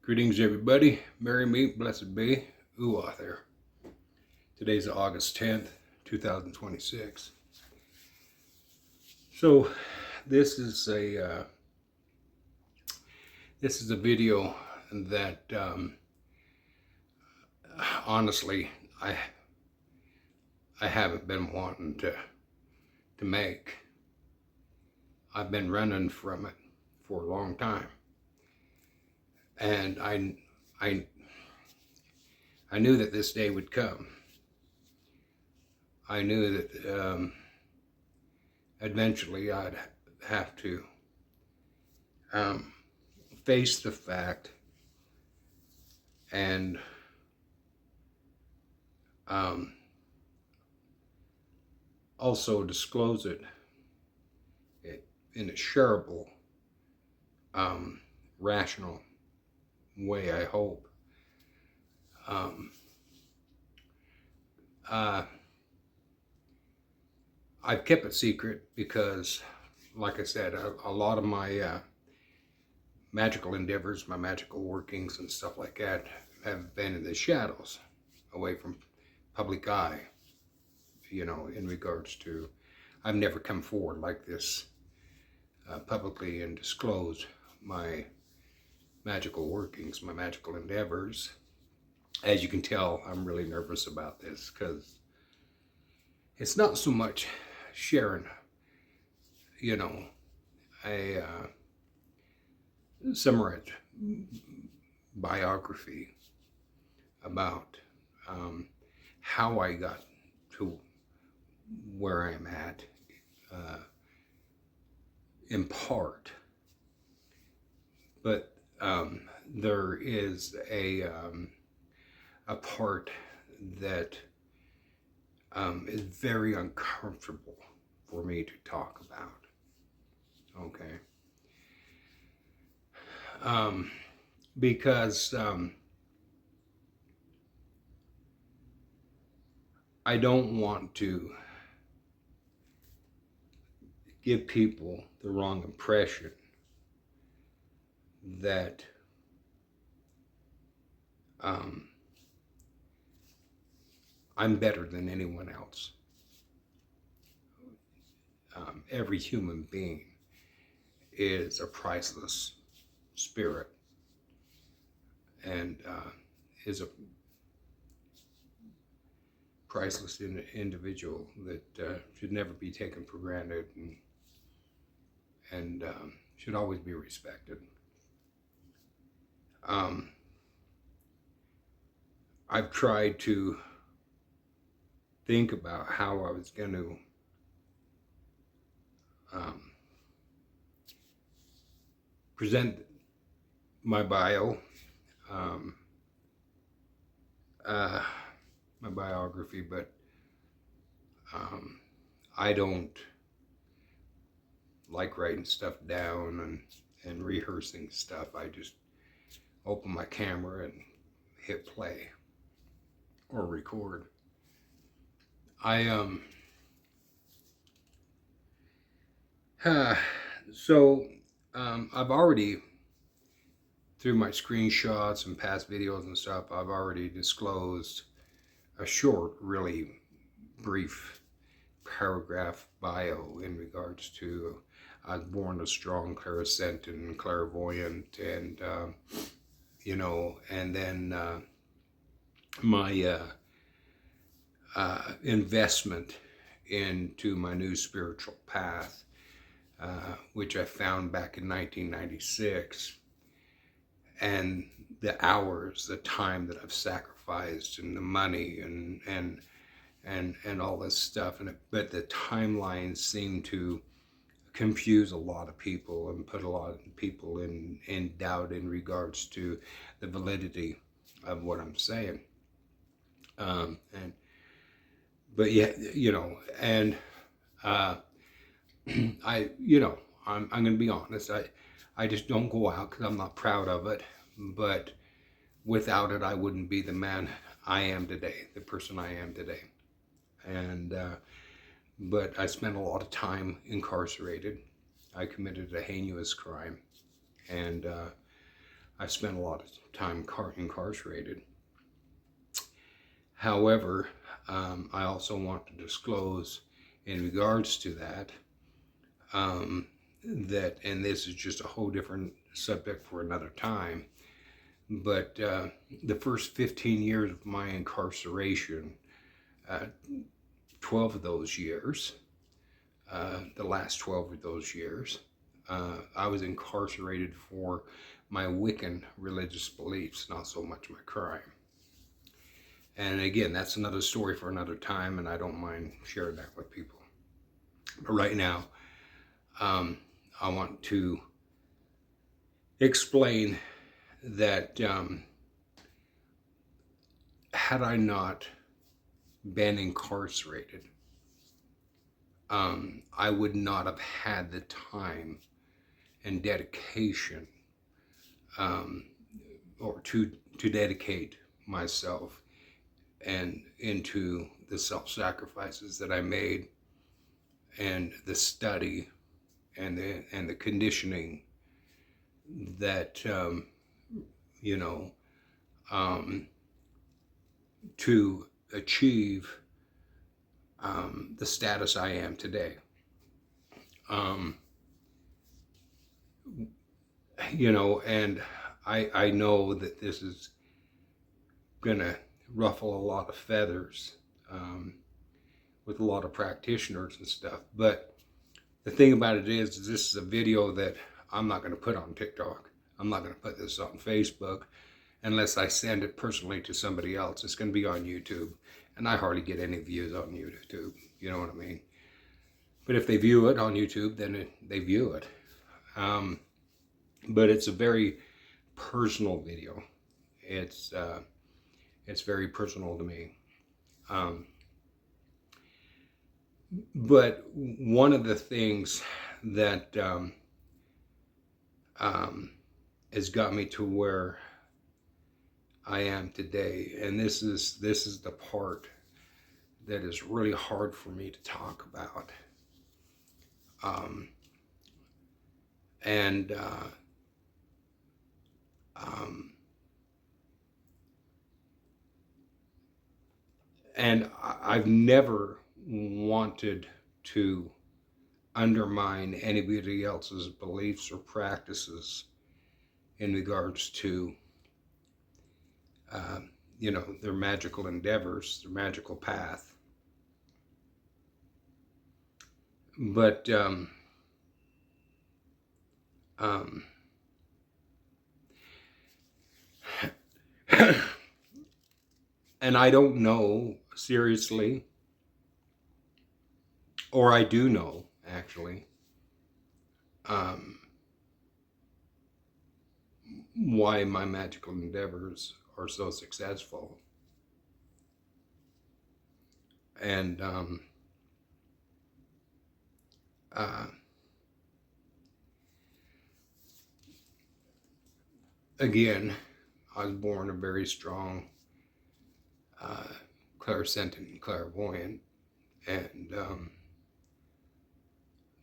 Greetings, everybody. Merry meet, blessed be, Uath there. Today's August 10th, 2026. So, this is a video that honestly I haven't been wanting to make. I've been running from it for a long time, and I knew that this day would come. I knew that eventually I'd have to face the fact and also disclose it in a shareable, rational way, I hope. I've kept it secret because, like I said, a lot of my magical endeavors, my magical workings and stuff like that have been in the shadows, away from public eye, in regards to, I've never come forward like this publicly and disclosed my magical workings, my magical endeavors. As you can tell, I'm really nervous about this because it's not so much sharing, a summary biography about how I got to where I'm at, in part, but there is a part that is very uncomfortable for me to talk about. Okay. Because I don't want to give people the wrong impression that I'm better than anyone else. Every human being is a priceless spirit and is a priceless individual that should never be taken for granted and should always be respected. I've tried to think about how I was going to present my bio, my biography, but I don't like writing stuff down and rehearsing stuff. I just open my camera and hit play or record. I've already, through my screenshots and past videos and stuff, I've already disclosed a short, really brief paragraph bio in regards to I was born a strong clairsentient and clairvoyant, and and then my investment into my new spiritual path, which I found back in 1996, and the hours, the time that I've sacrificed, and the money, and all this stuff, but the timelines seem to confuse a lot of people and put a lot of people in doubt in regards to the validity of what I'm saying. But yeah, and I'm going to be honest. I just don't go out because I'm not proud of it. But without it, I wouldn't be the man I am today, the person I am today. And but I spent a lot of time incarcerated. I committed a heinous crime, and I spent a lot of time incarcerated. However, I also want to disclose in regards to that, that, and this is just a whole different subject for another time, but the first 15 years of my incarceration, 12 of those years, the last 12 of those years, I was incarcerated for my Wiccan religious beliefs, not so much my crime. And again, that's another story for another time, and I don't mind sharing that with people. But right now, I want to explain that had I not been incarcerated, I would not have had the time and dedication, or to dedicate myself and into the self-sacrifices that I made, and the study and the conditioning that you know, to achieve the status I am today. You know, and I know that this is gonna ruffle a lot of feathers with a lot of practitioners and stuff, but the thing about it is this is a video that I'm not going to put on TikTok. I'm not going to put this on Facebook unless I send it personally to somebody else. It's going to be on YouTube, and I hardly get any views on YouTube. You know what I mean? But if they view it on YouTube, then they view it. But it's a very personal video. It's very personal to me. But one of the things that has got me to where I am today, and this is the part that is really hard for me to talk about, and I've never wanted to undermine anybody else's beliefs or practices in regards to you know, their magical endeavors, their magical path. But and I don't know, seriously, or I do know, actually, why my magical endeavors are so successful. And again, I was born a very strong clairsentient and clairvoyant, and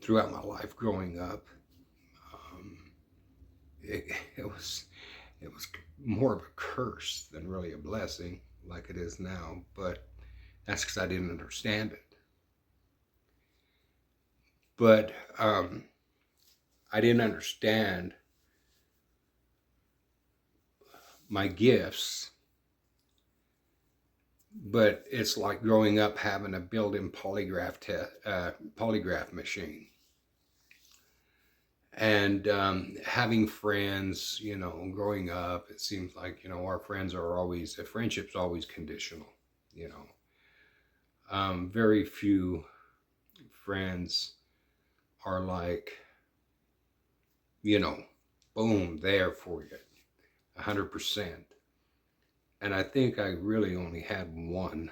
throughout my life growing up, it was more of a curse than really a blessing like it is now, but that's because I didn't understand it. But I didn't understand my gifts, but it's like growing up having a built-in polygraph machine. And having friends, you know, growing up, it seems like, you know, our friends are always, friendship's always conditional, you know. Very few friends are like, you know, boom, there for you, 100%. And I think I really only had one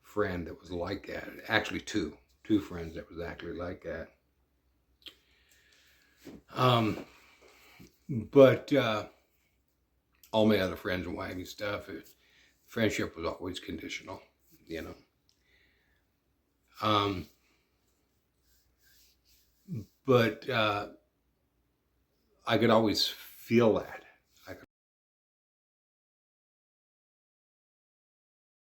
friend that was like that. Actually, two friends that was actually like that. But all my other friends and wifey stuff, friendship was always conditional, you know. But I could always feel that.